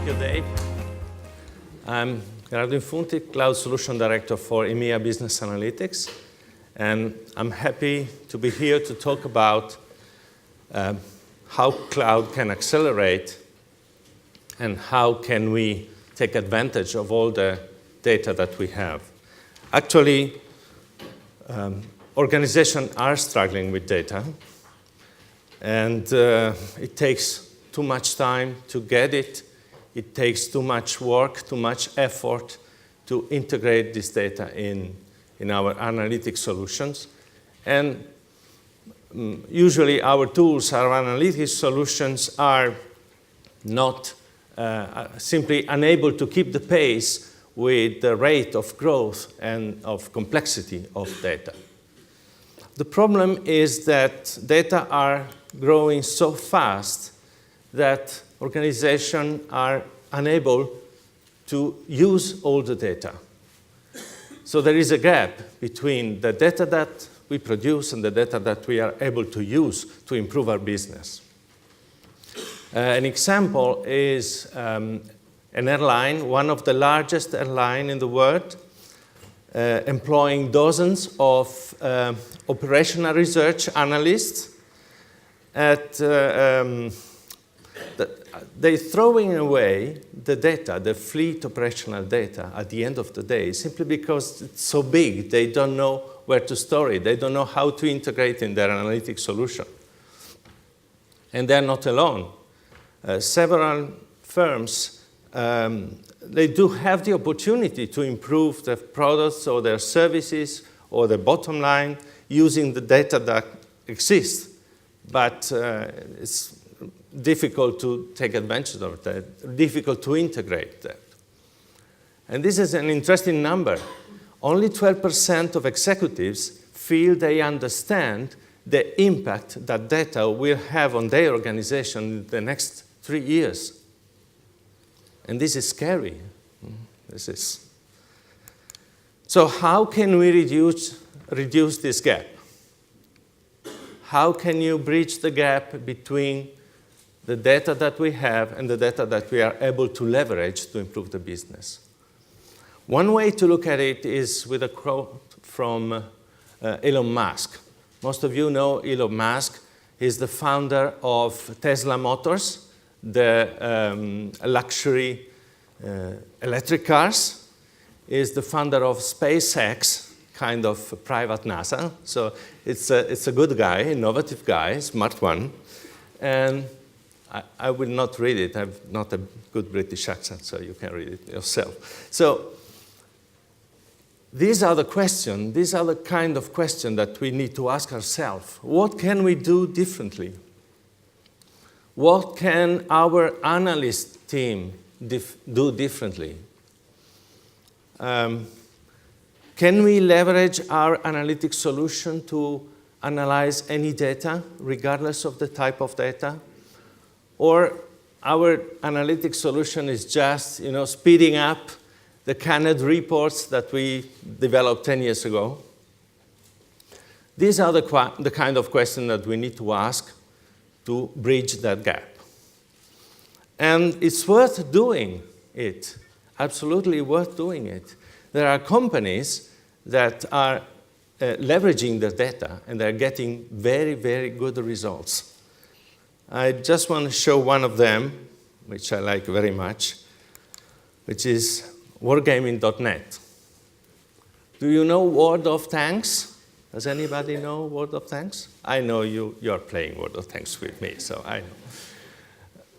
Thank you, Dave. I'm Gerardo Infunti, Cloud Solution Director for EMEA Business Analytics. And I'm happy to be here to talk about how cloud can accelerate and how can we take advantage of all the data that we have. Actually, organizations are struggling with data, and it takes too much time to get it. It takes too much work, too much effort to integrate this data in our analytic solutions. And usually our tools, our analytic solutions are not simply unable to keep the pace with the rate of growth and of complexity of data. The problem is that data are growing so fast that organizations are unable to use all the data. So there is a gap between the data that we produce and the data that we are able to use to improve our business. An example is an airline, one of the largest airlines in the world, employing dozens of operational research analysts. They're throwing away the data, the fleet operational data, at the end of the day, simply because it's so big, they don't know where to store it. They don't know how to integrate in their analytic solution. And they're not alone. Several firms, they do have the opportunity to improve their products or their services or the bottom line using the data that exists. But it's difficult to take advantage of that, difficult to integrate that. And this is an interesting number. Only 12% of executives feel they understand the impact that data will have on their organization in the next 3 years. And this is scary. So how can we reduce this gap? How can you bridge the gap between the data that we have and the data that we are able to leverage to improve the business? One way to look at it is with a quote from Elon Musk. Most of you know Elon Musk. He's the founder of Tesla Motors, the luxury electric cars. He's the founder of SpaceX, kind of private NASA. So it's a good guy, innovative guy, smart one. And I will not read it. I have not a good British accent, so you can read it yourself. So these are the questions. These are the kind of questions that we need to ask ourselves. What can we do differently? What can our analyst team do differently? Can we leverage our analytic solution to analyze any data, regardless of the type of data? Or our analytic solution is just, speeding up the canned reports that we developed 10 years ago? These are the kind of questions that we need to ask to bridge that gap. And it's worth doing it, absolutely worth doing it. There are companies that are leveraging the data, and they're getting very, very good results. I just want to show one of them, which I like very much, which is wargaming.net. Do you know World of Tanks? Does anybody know World of Tanks? I know you're playing World of Tanks with me, so I know.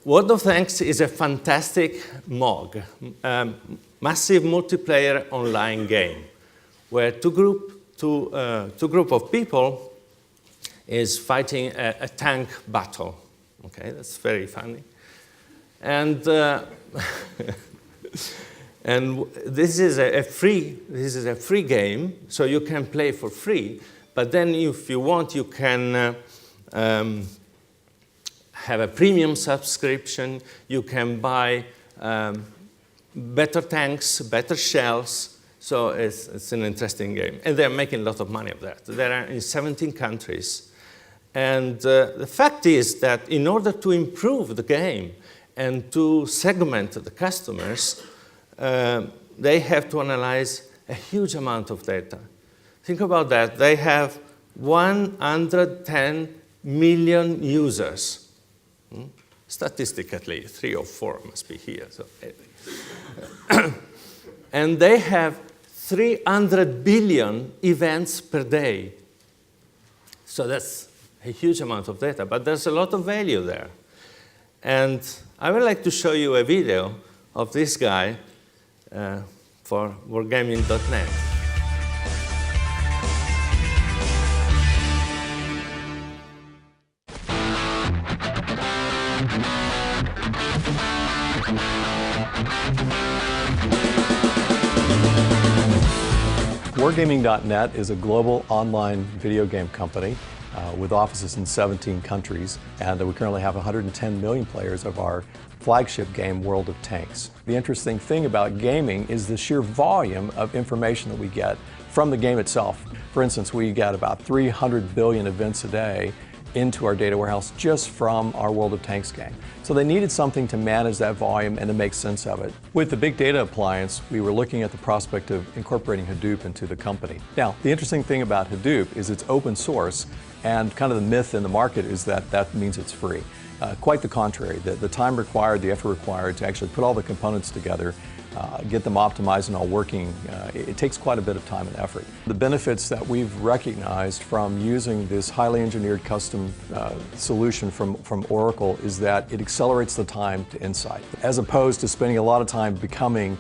World of Tanks is a fantastic MOG, massive multiplayer online game, where two group of people is fighting a tank battle. Okay, that's very funny. And and this is a free game, so you can play for free. But then, if you want, you can have a premium subscription. You can buy better tanks, better shells. So it's an interesting game, and they're making a lot of money of that. They are in 17 countries. And the fact is that in order to improve the game and to segment the customers, they have to analyze a huge amount of data. Think about that. They have 110 million users. Statistically, 3 or 4 must be here. So. And they have 300 billion events per day. So that's a huge amount of data, but there's a lot of value there. And I would like to show you a video of this guy for wargaming.net. Wargaming.net is a global online video game company with offices in 17 countries, and we currently have 110 million players of our flagship game, World of Tanks. The interesting thing about gaming is the sheer volume of information that we get from the game itself. For instance, we get about 300 billion events a day into our data warehouse just from our World of Tanks game. So they needed something to manage that volume and to make sense of it. With the big data appliance, we were looking at the prospect of incorporating Hadoop into the company. Now, the interesting thing about Hadoop is it's open source, and kind of the myth in the market is that that means it's free. Quite the contrary. The time required, the effort required to actually put all the components together, get them optimized and all working, it takes quite a bit of time and effort. The benefits that we've recognized from using this highly engineered custom solution from Oracle is that it accelerates the time to insight, as opposed to spending a lot of time becoming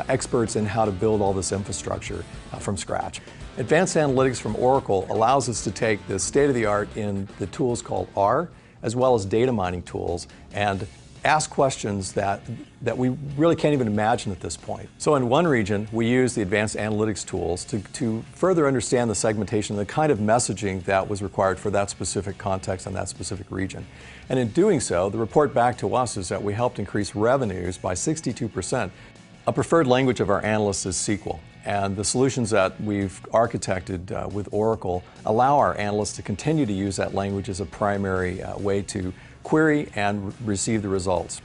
experts in how to build all this infrastructure from scratch. Advanced Analytics from Oracle allows us to take the state-of-the-art in the tools called R, as well as data mining tools, and ask questions that we really can't even imagine at this point. So in one region, we use the advanced analytics tools to further understand the segmentation, the kind of messaging that was required for that specific context and that specific region. And in doing so, the report back to us is that we helped increase revenues by 62%. A preferred language of our analysts is SQL. And the solutions that we've architected with Oracle allow our analysts to continue to use that language as a primary way to query and receive the results.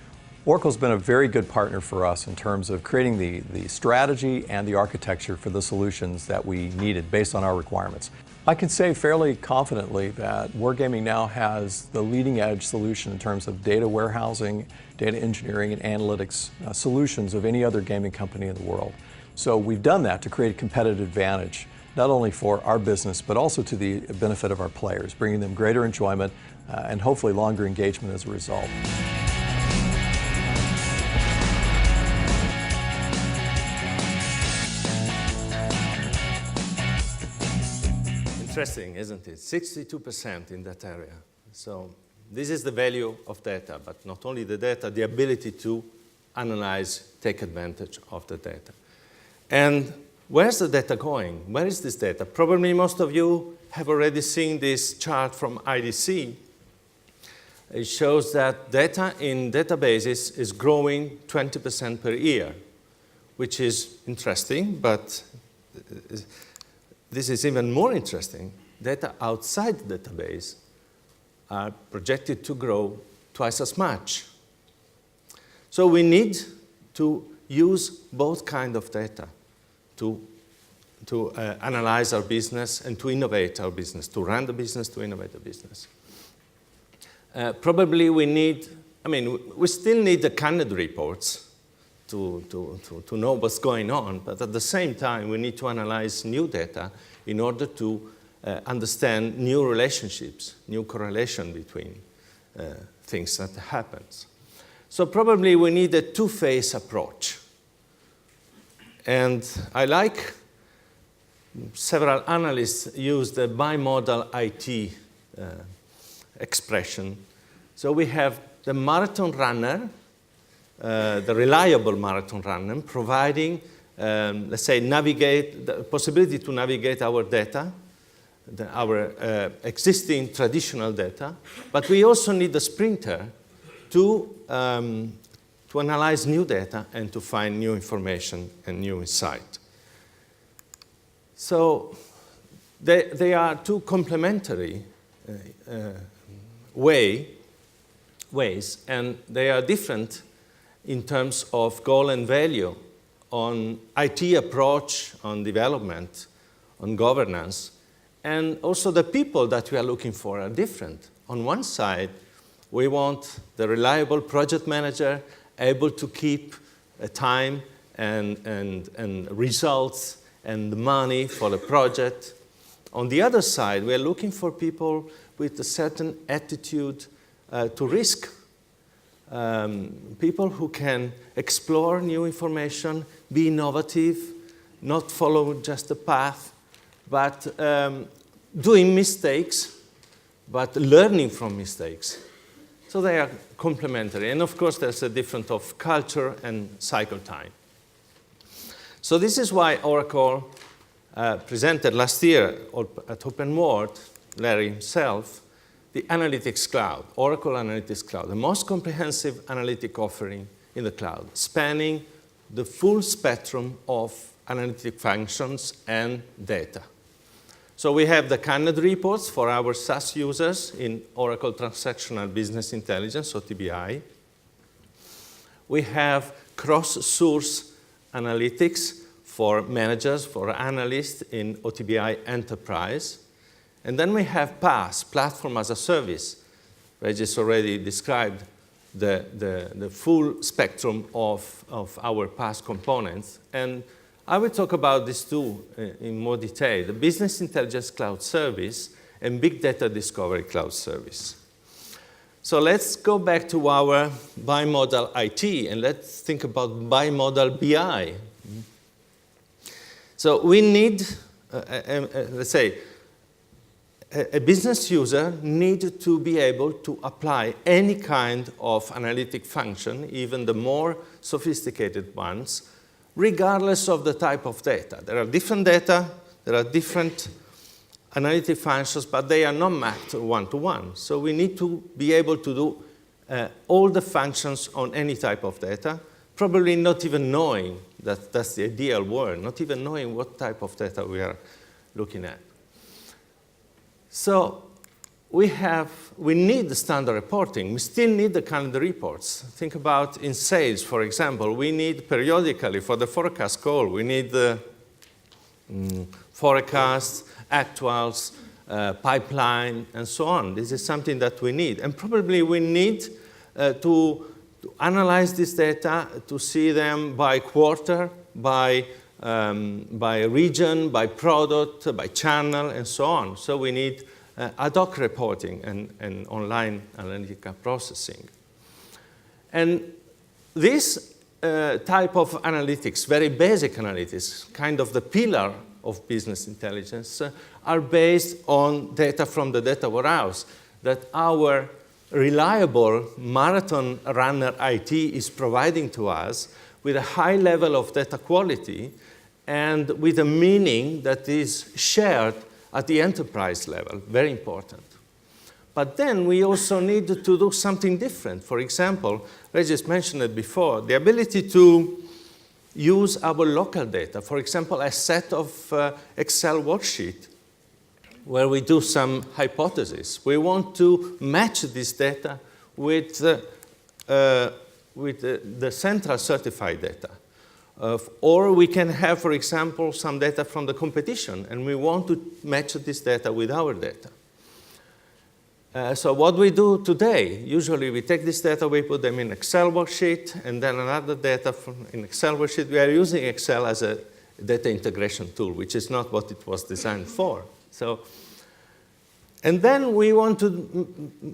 Oracle's been a very good partner for us in terms of creating the strategy and the architecture for the solutions that we needed based on our requirements. I can say fairly confidently that Wargaming now has the leading edge solution in terms of data warehousing, data engineering, and analytics solutions of any other gaming company in the world. So we've done that to create a competitive advantage, not only for our business, but also to the benefit of our players, bringing them greater enjoyment and hopefully longer engagement as a result. Interesting, isn't it? 62% in that area. So this is the value of data, but not only the data, the ability to analyze, take advantage of the data. And where's the data going? Where is this data? Probably most of you have already seen this chart from IDC. It shows that data in databases is growing 20% per year, which is interesting, but this is even more interesting. Data outside the database are projected to grow twice as much. So we need to use both kinds of data to analyze our business and to innovate our business, to run the business, to innovate the business. Probably we need, we still need the canned reports to know what's going on, but at the same time, we need to analyze new data in order to understand new relationships, new correlation between things that happens. So probably we need a two-phase approach. And I like several analysts use the bimodal IT expression. So we have the marathon runner, the reliable marathon runner, providing, let's say, the possibility to navigate our data, our existing traditional data, but we also need the sprinter to analyze new data and to find new information and new insight. So they are two complementary ways, and they are different in terms of goal and value, on IT approach, on development, on governance, and also the people that we are looking for are different. On one side, we want the reliable project manager able to keep time and results and money for the project. On the other side, we are looking for people with a certain attitude to risk. People who can explore new information, be innovative, not follow just a path, but doing mistakes, but learning from mistakes. So they are complementary. And of course, there's a difference of culture and cycle time. So this is why Oracle presented last year at Open World, Larry himself, the Analytics Cloud, Oracle Analytics Cloud, the most comprehensive analytic offering in the cloud, spanning the full spectrum of analytic functions and data. So we have the canned reports for our SaaS users in Oracle Transactional Business Intelligence, OTBI. We have cross-source analytics for managers, for analysts in OTBI Enterprise. And then we have PaaS, Platform as a Service. Regis already described the full spectrum of our PaaS components. And I will talk about these two in more detail, the Business Intelligence Cloud Service and Big Data Discovery Cloud Service. So let's go back to our bimodal IT, and let's think about bimodal BI. So we need, let's say, a business user needs to be able to apply any kind of analytic function, even the more sophisticated ones, regardless of the type of data. There are different data, there are different analytic functions, but they are not mapped one-to-one. So we need to be able to do all the functions on any type of data, probably not even knowing that that's the ideal word, not even knowing what type of data we are looking at. So we need the standard reporting. We still need the calendar reports. Think about in sales, for example. We need periodically for the forecast call, we need the forecasts, actuals, pipeline, and so on. This is something that we need. And probably we need to analyze this data, to see them by quarter, by region, by product, by channel, and so on. So we need ad hoc reporting and online analytical processing. And this type of analytics, very basic analytics, kind of the pillar of business intelligence, are based on data from the data warehouse that our reliable marathon runner IT is providing to us with a high level of data quality and with a meaning that is shared at the enterprise level, very important. But then we also need to do something different. For example, Regis mentioned it before, the ability to use our local data. For example, a set of Excel worksheet where we do some hypotheses. We want to match this data with the central certified data. Or we can have, for example, some data from the competition, and we want to match this data with our data. So what we do today, usually we take this data, we put them in Excel worksheet, and then another data in Excel worksheet. We are using Excel as a data integration tool, which is not what it was designed for. And then we want to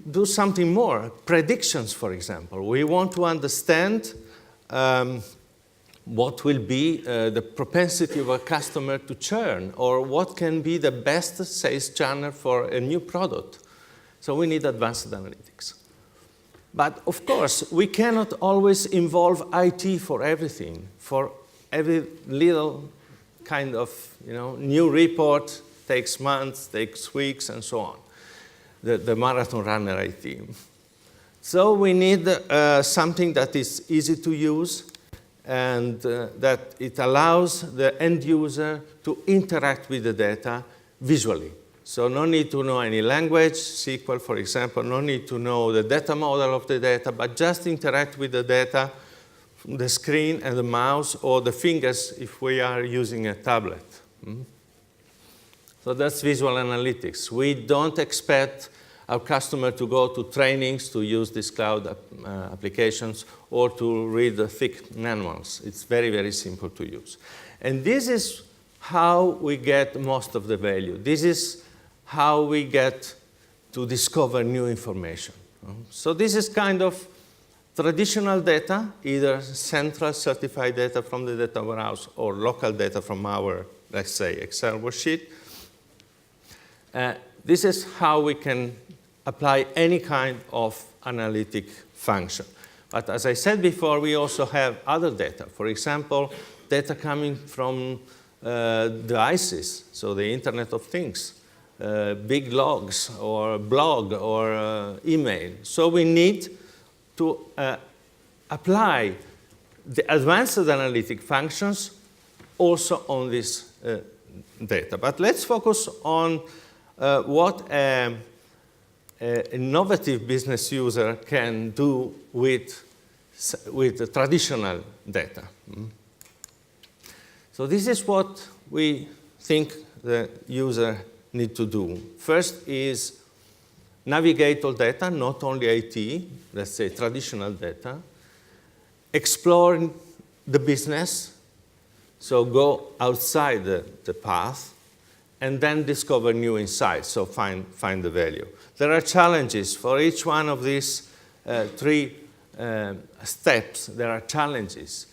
do something more, predictions, for example. We want to understand what will be the propensity of a customer to churn, or what can be the best sales channel for a new product. So we need advanced analytics. But of course, we cannot always involve IT for everything. For every little kind of new report takes months, takes weeks, and so on. The marathon runner IT. So we need something that is easy to use and that it allows the end user to interact with the data visually. So no need to know any language, SQL, for example, no need to know the data model of the data, but just interact with the data the screen and the mouse, or the fingers if we are using a tablet. So that's visual analytics. We don't expect our customer to go to trainings to use these cloud applications or to read the thick manuals. It's very, very simple to use. And this is how we get most of the value. This is how we get to discover new information. So this is kind of traditional data, either central certified data from the data warehouse or local data from our, let's say, Excel worksheet. This is how we can apply any kind of analytic function. But as I said before, we also have other data. For example, data coming from devices, so the Internet of Things, big logs or blog or email. So we need to apply the advanced analytic functions also on this data. But let's focus on what an innovative business user can do with the traditional data. So this is what we think the user needs to do. First is navigate all data, not only IT, let's say traditional data. Explore the business, so go outside the path, and then discover new insights, so find the value. There are challenges for each one of these three steps. There are challenges.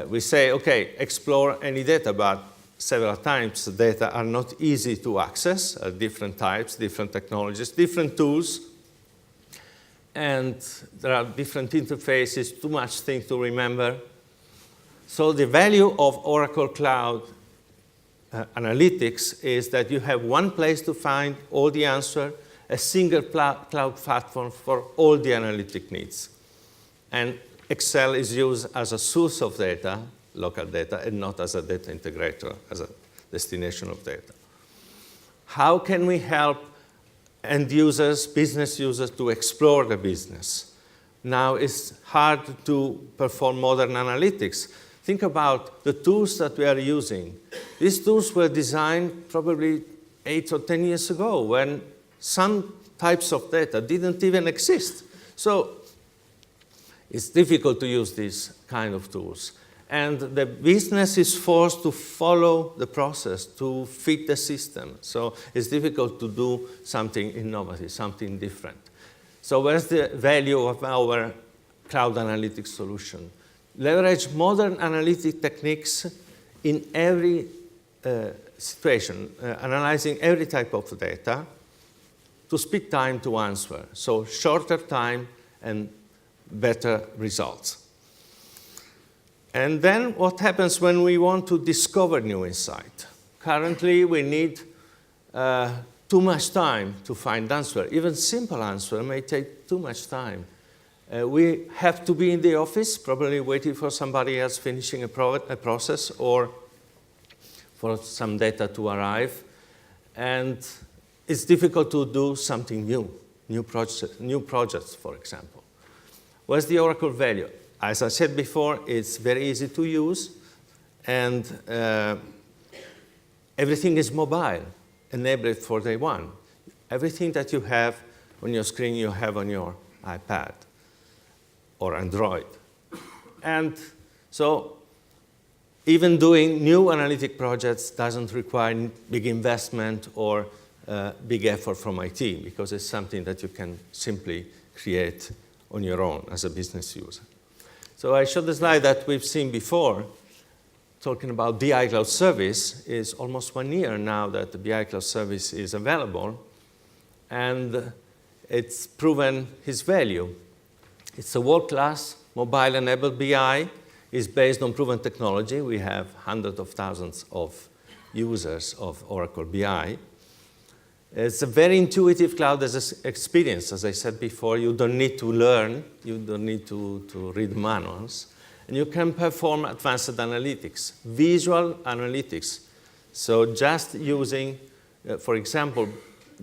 We say, okay, explore any data, but several times the data are not easy to access, different types, different technologies, different tools, and there are different interfaces, too much things to remember. So the value of Oracle Cloud Analytics is that you have one place to find all the answer, a single cloud platform for all the analytic needs. And Excel is used as a source of data, local data, and not as a data integrator, as a destination of data. How can we help end users, business users, to explore the business? Now it's hard to perform modern analytics. Think about the tools that we are using. These tools were designed probably 8 or 10 years ago when some types of data didn't even exist. So it's difficult to use these kind of tools. And the business is forced to follow the process, to fit the system. So it's difficult to do something innovative, something different. So where's the value of our cloud analytics solution? Leverage modern analytic techniques in every situation, analyzing every type of data to speed time to answer. So shorter time and better results. And then what happens when we want to discover new insight? Currently, we need too much time to find answer. Even simple answer may take too much time. We have to be in the office, probably waiting for somebody else finishing a process or for some data to arrive. And it's difficult to do something new projects, for example. What's the Oracle value? As I said before, it's very easy to use, and everything is mobile, enabled for day one. Everything that you have on your screen, you have on your iPad or Android. And so even doing new analytic projects doesn't require big investment or big effort from IT, because it's something that you can simply create on your own as a business user. So I showed the slide that we've seen before, talking about BI Cloud Service. Is almost 1 year now that the BI Cloud Service is available, and it's proven its value. It's a world-class mobile-enabled BI. It's based on proven technology. We have hundreds of thousands of users of Oracle BI. It's a very intuitive cloud experience. As I said before, you don't need to learn. You don't need to read manuals. And you can perform advanced analytics, visual analytics. So just using, for example,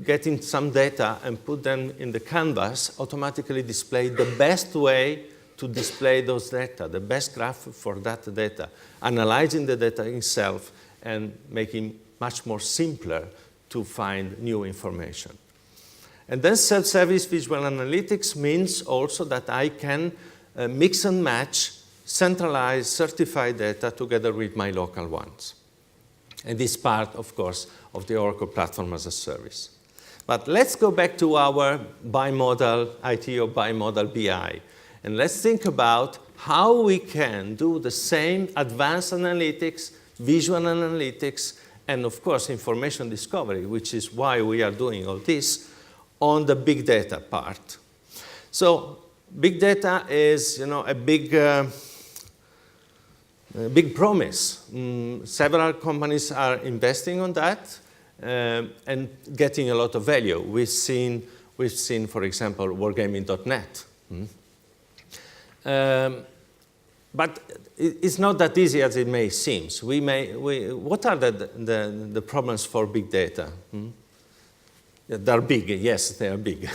getting some data and put them in the canvas automatically display the best way to display those data, the best graph for that data, analyzing the data itself and making much more simpler to find new information. And then self-service visual analytics means also that I can mix and match centralized certified data together with my local ones. And this is part, of course, of the Oracle Platform as a Service. But let's go back to our bimodal IT or bimodal BI. And let's think about how we can do the same advanced analytics, visual analytics, and of course information discovery, which is why we are doing all this, on the big data part. So big data is, a big promise. Several companies are investing on that and getting a lot of value. We've seen, for example, wargaming.net. But it's not that easy as it may seem. What are the problems for big data? They're big, yes, they are big.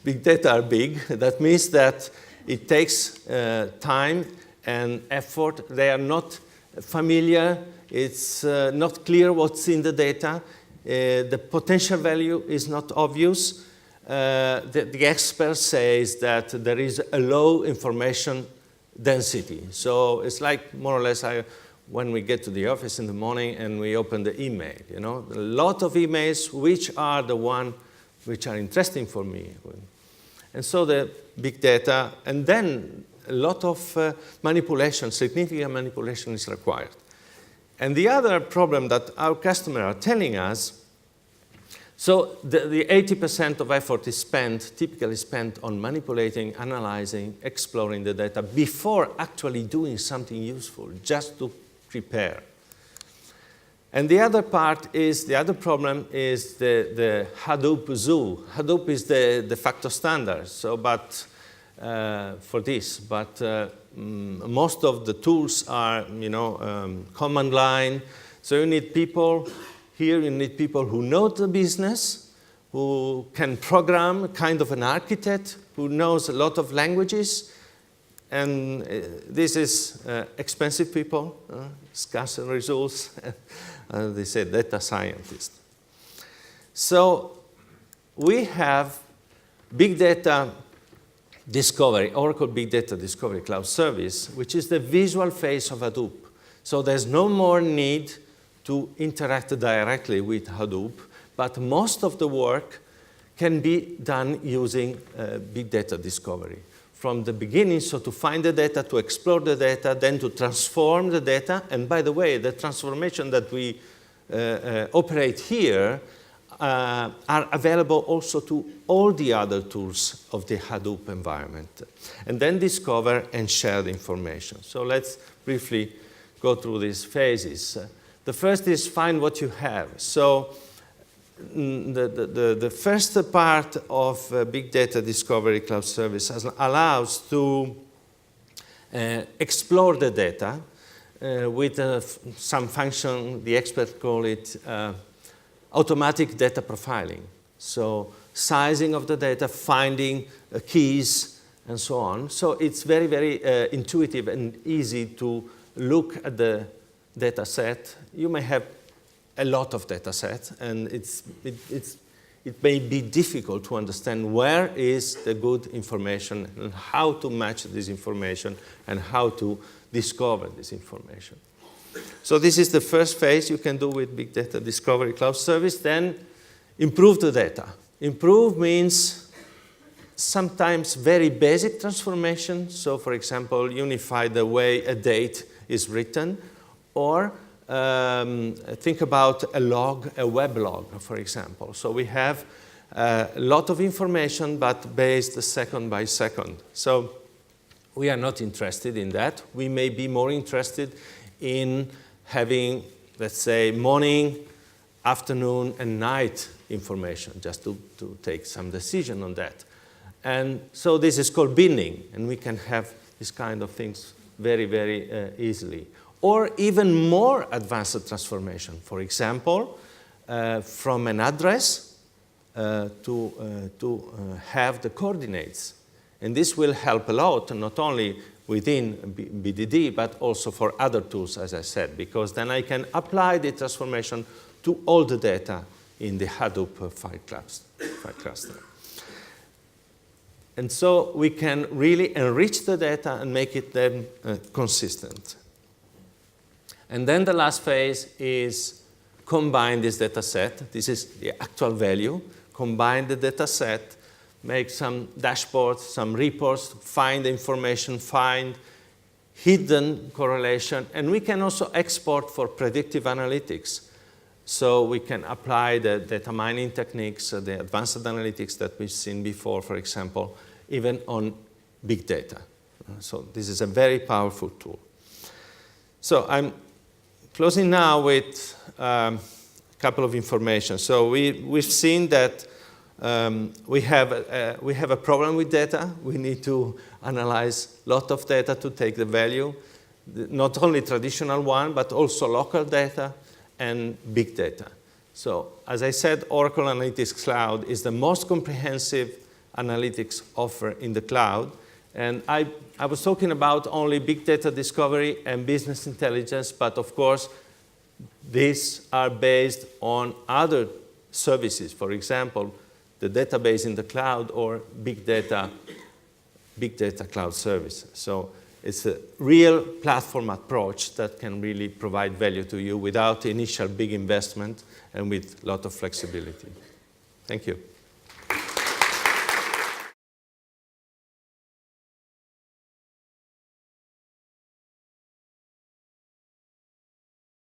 Big data are big. That means that it takes time and effort. They are not familiar. It's not clear what's in the data. The potential value is not obvious. The expert says that there is a low information density. So it's like more or less when we get to the office in the morning and we open the email, a lot of emails, which are the ones which are interesting for me. And so the big data, and then a lot of manipulation, significant manipulation is required. And the other problem that our customers are telling us, so the 80% of effort is typically spent on manipulating, analyzing, exploring the data before actually doing something useful, just to prepare. And the other problem is the Hadoop zoo. Hadoop is the de facto standard, for this, but most of the tools are, command line. So you need people. Here you need people who know the business, who can program, kind of an architect, who knows a lot of languages. And this is expensive people, scarce resource. They say data scientists. So we have big data discovery, Oracle Big Data Discovery Cloud Service, which is the visual face of Hadoop. So there's no more need to interact directly with Hadoop, but most of the work can be done using big data discovery. From the beginning, so to find the data, to explore the data, then to transform the data. And by the way, the transformation that we operate here are available also to all the other tools of the Hadoop environment. And then discover and share the information. So let's briefly go through these phases. The first is find what you have. So the first part of Big Data Discovery Cloud Service allows to explore the data with some function, the experts call it automatic data profiling. So sizing of the data, finding keys, and so on. So it's very, very intuitive and easy to look at the data set. You may have a lot of data sets, and it may be difficult to understand where is the good information and how to match this information and how to discover this information. So this is the first phase you can do with Big Data Discovery Cloud Service. Then improve the data. Improve means sometimes very basic transformation. So for example, unify the way a date is written, or think about a log, a web log, for example. So we have a lot of information, but based second by second. So we are not interested in that. We may be more interested in having, let's say, morning, afternoon, and night information, just to take some decision on that. And so this is called binning, and we can have these kind of things very, very easily. Or even more advanced transformation. For example, from an address to have the coordinates. And this will help a lot, not only within BDD, but also for other tools, as I said, because then I can apply the transformation to all the data in the Hadoop file cluster. And so we can really enrich the data and make it then consistent. And then the last phase is combine this data set. This is the actual value. Combine the data set, make some dashboards, some reports, find the information, find hidden correlation, and we can also export for predictive analytics. So we can apply the data mining techniques, the advanced analytics that we've seen before, for example, even on big data. So this is a very powerful tool. So I'm closing now with a couple of information. So we've seen that we have a problem with data. We need to analyze a lot of data to take the value, not only traditional one, but also local data and big data. So as I said, Oracle Analytics Cloud is the most comprehensive analytics offer in the cloud. And I was talking about only big data discovery and business intelligence, but of course, these are based on other services. For example, the database in the cloud or big data cloud service. So it's a real platform approach that can really provide value to you without initial big investment and with a lot of flexibility. Thank you.